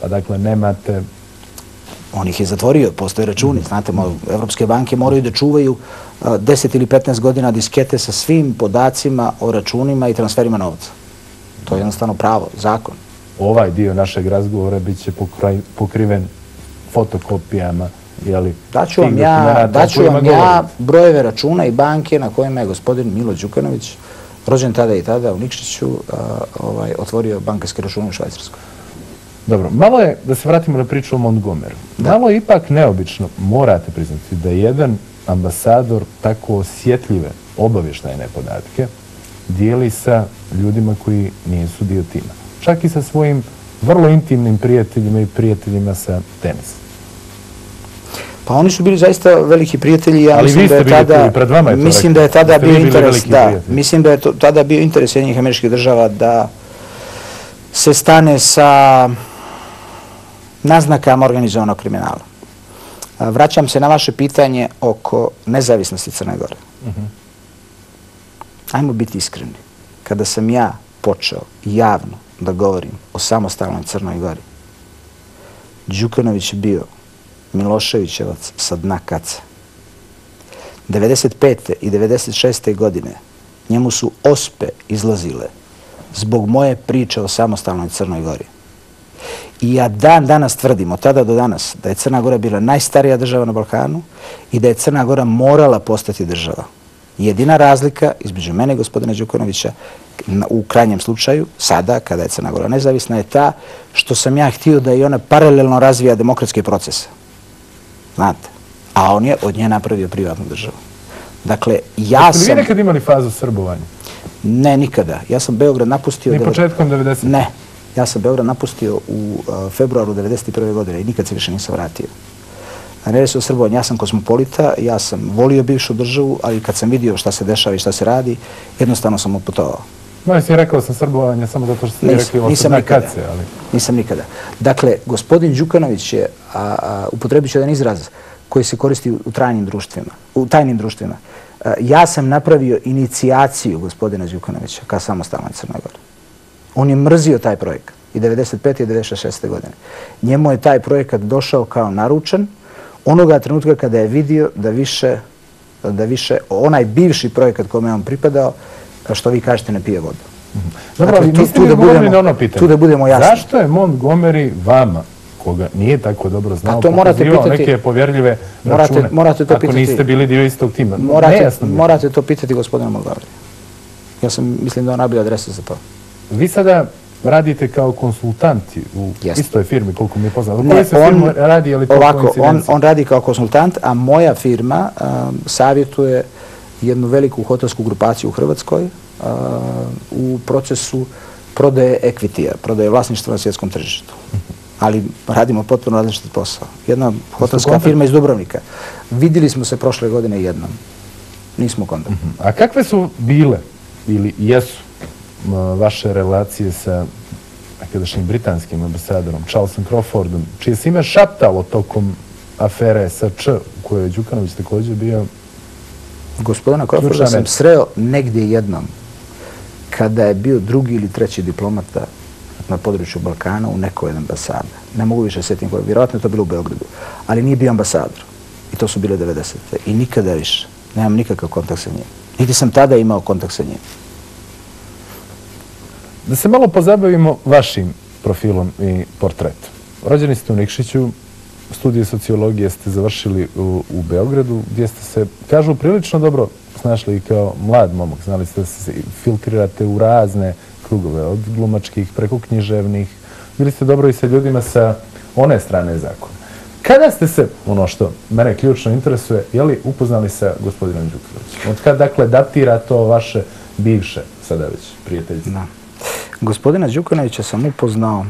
Pa dakle, nemate... On ih je zatvorio, postoje računi. Znate, evropske banke moraju da čuvaju 10 ili 15 godina diskete sa svim podacima o računima i transferima novca. To je jednostavno pravo, zakon. Ovaj dio našeg razgovora bit će pokriven fotokopijama. Daću vam ja brojeve računa i banke na kojima je gospodin Milo Đukanović, rođen tada i tada u Nikšiću, otvorio bankarske račune u Švajcarskoj. Dobro, malo je, da se vratimo na priču o Montgomeryu, malo je ipak neobično, morate priznati, da jedan ambasador tako osjetljive obavještajne podatke dijeli sa ljudima koji nisu dio tima. Čak i sa svojim vrlo intimnim prijateljima i prijateljima sa tenisa. Pa oni su bili zaista veliki prijatelji. Ja ali vi ste bili tu i pred vama je to rekao. Mislim da je tada bio interes, mislim da je tada bio interes Sjedinjenih Američkih Država da se stane sa naznakama organizovanog kriminala. Vraćam se na vaše pitanje oko nezavisnosti Crne Gore. Ajmo biti iskreni. Kada sam ja počeo javno da govorim o samostalnoj Crnoj Gori, Đukanović je bio Miloševićevac sa dna kace. 95. i 96. godine njemu su ospe izlazile zbog moje priče o samostalnoj Crnoj Gori. I ja dan danas tvrdim, od tada do danas, da je Crna Gora bila najstarija država na Balkanu i da je Crna Gora morala postati država. Jedina razlika između mene i gospodina Đukanovića u krajnjem slučaju, sada, kada je Crna Gora nezavisna, je ta što sam ja htio da i ona paralelno razvija demokratske procese. Znate? A on je od nje napravio privatnu državu. Dakle, ja sam... Jeste li vi nekad imali fazu srbovanja? Ne, nikada. Ja sam Beograd napustio... Ni početkom 90. Ne. Ja sam Beograd napustio u februaru 1991. godine i nikad se više nisam vratio. Ne radi se o srbovanju. Ja sam kosmopolita, ja sam volio bivšu državu, ali kad sam vidio šta se dešava i šta se radi, jednostavno sam otputovao. No, si rekao sam srbovanje samo zato što ste rekli ovo se kace, ali... Nisam nikada. Dakle, gospodin Đukanović je, upotrebit ću jedan izraz koji se koristi u tajnim društvima. Ja sam napravio inicijaciju gospodina Đukanovića ka samostalnoj Crnoj Gori. On je mrzio taj projekat i 95. i 96. godine. Njemu je taj projekat došao kao naručen onoga trenutka kada je vidio da više onaj bivši projekat kome je on pripadao, što vi kažete, ne pije vodu. Dobro, ali niste mi odgovorili na ono pitanje. Tu da budemo jasni. Zašto je Montgomery vama, koga nije tako dobro znao, pokazivao neke povjerljive račune, ako niste bili dio istog tima? Morate to pitati gospodina Montgomery. Ja mislim da on nabio adrese za to. Vi sada radite kao konsultanti u istoj firmi, koliko mi je poznato. On radi kao konsultant, a moja firma savjetuje jednu veliku hotelsku grupaciju u Hrvatskoj u procesu prodaje equity-a, prodaje vlasništva na svjetskom tržištu. Ali radimo potpuno različiti posao. Jedna hotelska firma iz Dubrovnika. Vidjeli smo se prošle godine jednom. Nismo u kontaktu. A kakve su bile ili jesu vaše relacije sa nekadašnjim britanskim ambasadorom Charlesom Crawfordom, čije se ime šaptalo tokom afere SČ, u kojoj je Đukanović također bio? Gospodina Crawforda sam sreo negdje jednom, kada je bio drugi ili treći diplomata na području Balkana u nekoj ambasade. Ne mogu više sjetiti koje, vjerojatno je to bilo u Beogradu, ali nije bio ambasador. I to su bile 90. I nikada više. Nemam nikakav kontakt sa njim. Niti sam tada imao kontakt sa njim. Da se malo pozabavimo vašim profilom i portretom. Rođeni ste u Nikšiću, studije sociologije ste završili u Beogradu, gdje ste se, kažu, prilično dobro snašli i kao mlad momak. Znali ste da se filtrirate u razne krugove, od glumačkih preko književnih. Bili ste dobro i sa ljudima sa one strane zakona. Kada ste se, ono što mene ključno interesuje, je li upoznali sa gospodinom Đukanovićem? Od kada, dakle, datira to vaše bivše, sada već, prijateljstvo? Gospodina Đukanovića sam upoznao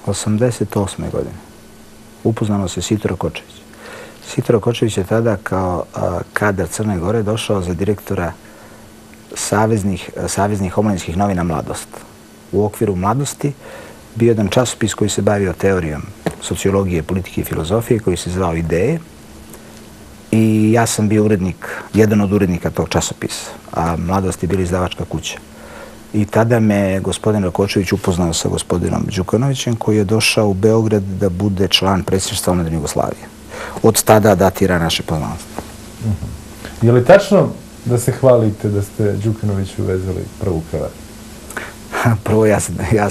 88. godine. Upoznano se Sitro Kočević. Sitro Kočević je tada kao kadar Crne Gore došao za direktora Saveznih omladinskih novina Mladost. U okviru Mladosti bio jedan časopis koji se bavio teorijom sociologije, politike i filozofije, koji se zvao Ideje. I ja sam bio urednik, jedan od urednika tog časopisa, a Mladost je bila izdavačka kuća. I tada me gospodin Rakočević upoznao sa gospodinom Đukanovićem, koji je došao u Beograd da bude član predsjedništva Omladine Jugoslavije. Od tada datira naše poznanstvo. Je li tačno da se hvalite da ste Đukanoviću vezali prvu kravatu? Prvo, ja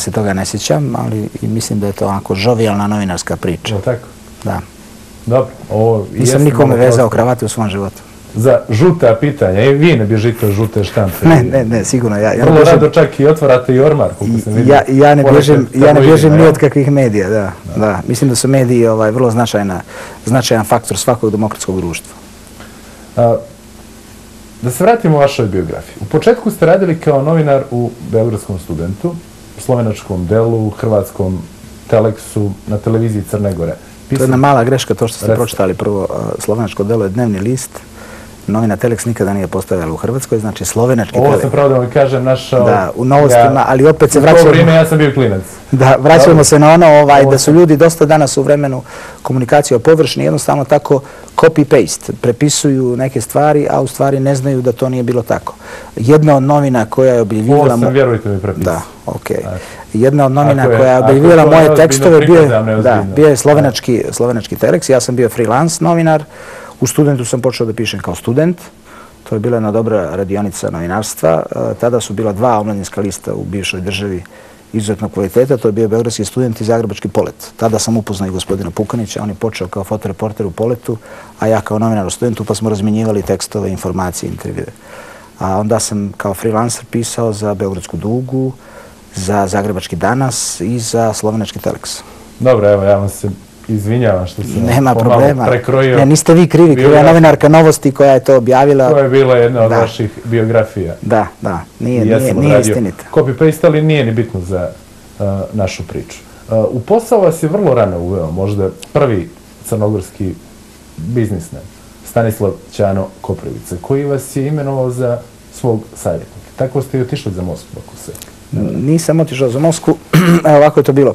se toga ne sjećam, ali mislim da je to onako žovijalna novinarska priča. Je li tako? Da. Dobro. Nisam nikome vezao kravatu u svom životu. Za žuta pitanja. Vi ne bježite od žute štampe. Ne, sigurno. Vrlo rado čak i otvarate i ormar, koliko sam vidio. Ja ne bježim ni od kakvih medija, da. Mislim da su mediji vrlo značajan faktor svakog demokratskog društva. Da se vratimo u vašoj biografiji. U početku ste radili kao novinar u Beogradskom studentu, u slovenačkom Delu, hrvatskom Teleksu, na televiziji Crne Gore. To je jedna mala greška, to što ste pročitali prvo. Slovenačko Delo je dnevni list. Novina Teleks nikada nije postojala u Hrvatskoj, znači slovenački Teleks. Ovo sam pravo da vam kažem našao... Da, u novostima, ali opet se vraćamo... U to vrijeme ja sam bio klinac. Da, vraćamo se na ono da su ljudi dosta danas u vremenu komunikacije površni, jednostavno tako copy-paste, prepisuju neke stvari, a u stvari ne znaju da to nije bilo tako. Jedna od novina koja je objavila... Ovo sam, vjerujte mi, prepisao. Da, okej. Jedna od novina koja je objavila moje tekstove bio je slovenački Teleks. Ja sam bio freelance novinar. U Studentu sam počeo da pišem kao student. To je bila jedna dobra radionica novinarstva. Tada su bila 2 omladinska lista u bivšoj državi izuzetnog kvaliteta. To je bio Beogradski student i Zagrebački Polet. Tada sam upoznao i gospodina Pukanića. On je počeo kao fotoreporter u Poletu, a ja kao novinar u Studentu, pa smo razmjenjivali tekstove, informacije, intervjue. A onda sam kao freelancer pisao za Beogradsku Dugu, za Zagrebački Danas i za slovenački Teleks. Dobro, evo, ja vam se izvinjavam što sam Nema problema. Prekrojio. Ne, niste vi krivi, kriva je novinarka Novosti koja je to objavila. To je bila jedna od vaših biografija. Da, nije istinita. Copy-paste, ali nije ni bitno za našu priču. U posao vas je vrlo rano uveo, možda prvi crnogorski biznismen, Stanislav Ćano Koprivica, koji vas je imenovao za svog savjetnika. Tako ste i otišli za Moskvu, ako se... Nisam otišao za Moskvu, evo ovako je to bilo.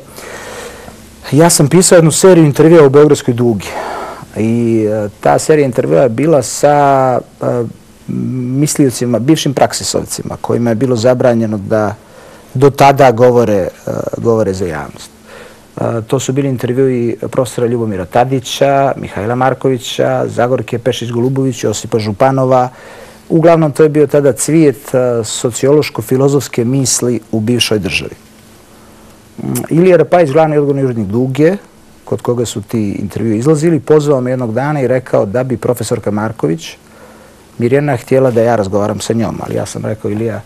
Ja sam pisao jednu seriju intervjua u Beogradskoj Dugi i ta serija intervjua je bila sa misliocima, bivšim praksisovcima, kojima je bilo zabranjeno da do tada govore za javnost. To su bili intervjui profesora Ljubomira Tadića, Mihajla Markovića, Zagorke Pešić-Golubović, Josipa Županova. Uglavnom, to je bio tada cvijet sociološko-filozofske misli u bivšoj državi. Ilija Rapajić, glavni odgovorni urednik Duge, kod koga su ti intervjui izlazili, pozvao me jednog dana i rekao da bi profesorka Marković, Mirjana, htjela da ja razgovaram sa njom, ali ja sam rekao, Ilija,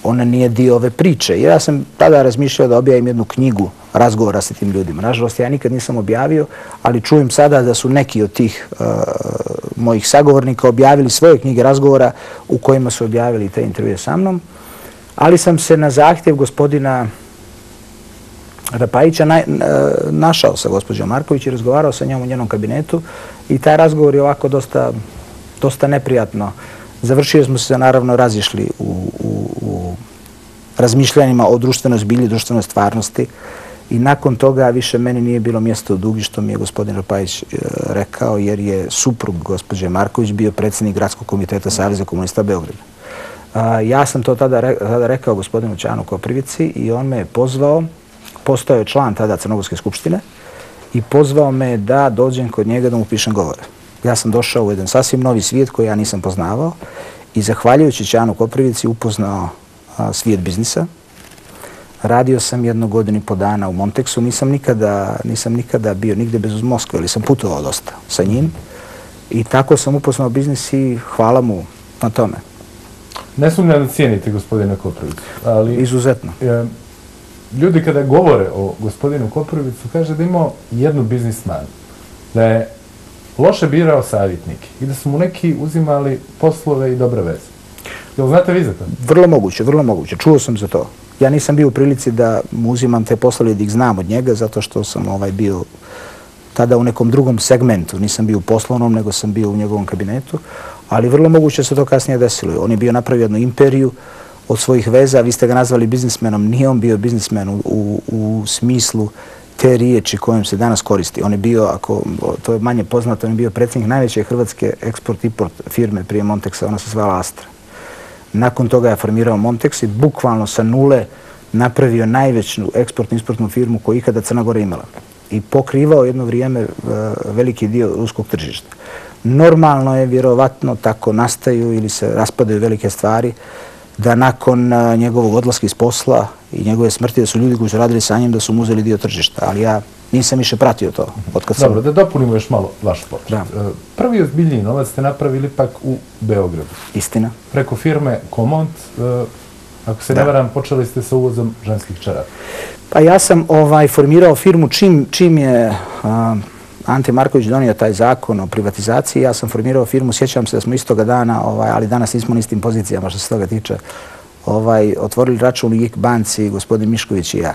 ona nije dio ove priče. Ja sam tada razmišljao da objavim jednu knjigu razgovora sa tim ljudima. Nažalost, ja nikad nisam objavio, ali čujem sada da su neki od tih mojih sagovornika objavili svoje knjige razgovora u kojima su objavili te intervjue sa mnom. Ali sam se na zahtjev gospodina Rapajića našao sa gospođom Marković i razgovarao sa njom u njenom kabinetu i taj razgovor je ovako dosta neprijatno. Završili smo se naravno razišli u razmišljanjima o društvenoj zbilji, društvenoj stvarnosti i nakon toga više meni nije bilo mjesto u Dugi, što mi je gospodin Rapajić rekao, jer je suprug gospođe Marković bio predsjednik Gradskog komiteta Saveza komunista Beograda. Ja sam to tada rekao gospodinu Ćanu Koprivici i on me je pozvao, postao je član tada Crnogorske skupštine i pozvao me da dođem kod njega da mu pišem govore. Ja sam došao u jedan sasvim novi svijet koji ja nisam poznavao i zahvaljujući Ćanu Koprivici upoznao svijet biznisa. Radio sam 1 godinu i po dana u Monteksu. Nisam nikada bio nigde bez Moskve, ali sam putovao dosta sa njim. I tako sam upoznao biznis i hvala mu na tome. Ne sumnjam da cijenite gospodina Koprivicu, ali... Izuzetno. Ljudi kada govore o gospodinu Koprivicu kaže da imao jednu biznismanu, da je loše birao savjetnike i da su mu neki uzimali poslove i dobre veze. Jel znate vi za to? Vrlo moguće, vrlo moguće. Čuo sam za to. Ja nisam bio u prilici da mu uzimam te poslove i da ih znam od njega, zato što sam bio tada u nekom drugom segmentu. Nisam bio u poslovnom, nego sam bio u njegovom kabinetu, ali vrlo moguće se to kasnije desilo. On je bio napravio jednu imperiju od svojih veza, vi ste ga nazvali biznismenom, nije on bio biznismen u smislu te riječi kojom se danas koristi. On je bio, ako to je manje poznato, on je bio predsjednik najveće hrvatske eksport-import firme prije Monteksa, ona se zvala Astra. Nakon toga je formirao Montex i bukvalno sa nule napravio najveću eksportnu-isportnu firmu koju ikada Crna Gora imala. I pokrivao jedno vrijeme veliki dio ruskog tržišta. Normalno je, vjerovatno, tako nastaju ili se raspadaju velike stvari, da nakon njegovog odlaska iz posla i njegove smrti, da su ljudi koji su radili sa njim, da su mu uzeli dio tržišta. Ali ja nisam više pratio to. Dobro, da dopunimo još malo vaš portret. Prvi ozbiljniji novac ste napravili ipak u Beogradu. Istina. Preko firme Komont, ako se ne varam, počeli ste sa uvozom ženskih čarapa. Pa ja sam formirao firmu čim je Ante Marković donio taj zakon o privatizaciji. Ja sam formirao firmu, sjećam se da smo istoga dana, ali danas nismo ni s tim pozicijama što se toga tiče, otvorili račun u IK banci, gospodin Mišković i ja.